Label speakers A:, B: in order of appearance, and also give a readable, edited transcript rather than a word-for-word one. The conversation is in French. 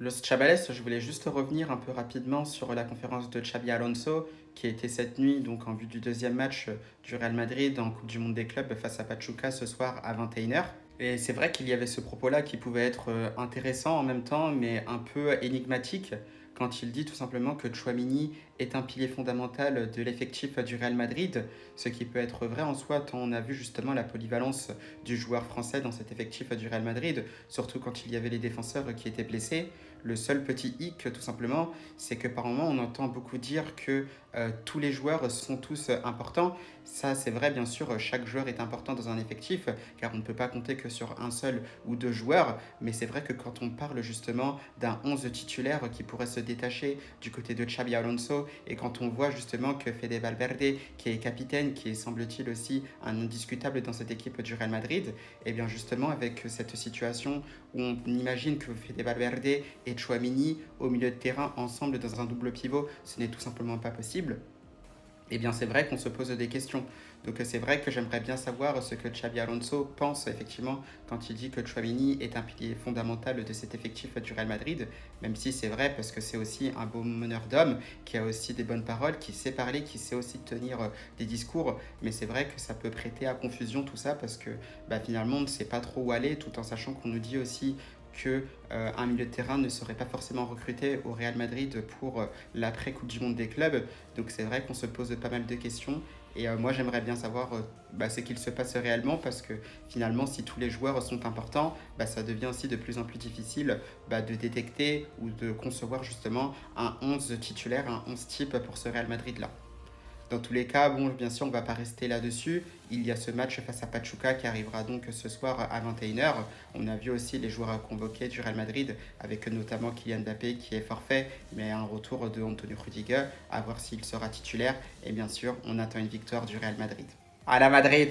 A: Los Chavales, je voulais juste revenir un peu rapidement sur la conférence de Xabi Alonso qui était cette nuit donc en vue du deuxième match du Real Madrid en Coupe du Monde des clubs face à Pachuca ce soir à 21 h. Et c'est vrai qu'il y avait ce propos-là qui pouvait être intéressant en même temps, mais un peu énigmatique, quand il dit tout simplement que Tchouaméni est un pilier fondamental de l'effectif du Real Madrid, ce qui peut être vrai en soi tant on a vu justement la polyvalence du joueur français dans cet effectif du Real Madrid, surtout quand il y avait les défenseurs qui étaient blessés. Le seul petit hic, tout simplement, c'est que par moment, on entend beaucoup dire que tous les joueurs sont tous importants. Ça, c'est vrai, bien sûr, chaque joueur est important dans un effectif, car on ne peut pas compter que sur un seul ou deux joueurs. Mais c'est vrai que quand on parle justement d'un 11 titulaire qui pourrait se détacher du côté de Xabi Alonso, et quand on voit justement que Fede Valverde, qui est capitaine, qui est semble-t-il aussi un indiscutable dans cette équipe du Real Madrid, et bien justement avec cette situation où on imagine que Fede Valverde et Chouamini au milieu de terrain ensemble dans un double pivot, ce n'est tout simplement pas possible. Eh bien, c'est vrai qu'on se pose des questions. Donc, c'est vrai que j'aimerais bien savoir ce que Xabi Alonso pense effectivement quand il dit que Chouamini est un pilier fondamental de cet effectif du Real Madrid, même si c'est vrai parce que c'est aussi un beau meneur d'hommes qui a aussi des bonnes paroles, qui sait parler, qui sait aussi tenir des discours. Mais c'est vrai que ça peut prêter à confusion tout ça parce que finalement, on ne sait pas trop où aller tout en sachant qu'on nous dit aussi que un milieu de terrain ne serait pas forcément recruté au Real Madrid pour l'après-Coupe du Monde des clubs. Donc c'est vrai qu'on se pose pas mal de questions. Et moi j'aimerais bien savoir ce qu'il se passe réellement parce que finalement si tous les joueurs sont importants, ça devient aussi de plus en plus difficile de détecter ou de concevoir justement un 11 titulaire, un 11 type pour ce Real Madrid-là. Dans tous les cas, bon, bien sûr, on ne va pas rester là-dessus. Il y a ce match face à Pachuca qui arrivera donc ce soir à 21 h. On a vu aussi les joueurs convoqués du Real Madrid, avec notamment Kylian Mbappé qui est forfait, mais un retour de Antonio Rudiger, à voir s'il sera titulaire. Et bien sûr, on attend une victoire du Real Madrid. À la Madrid!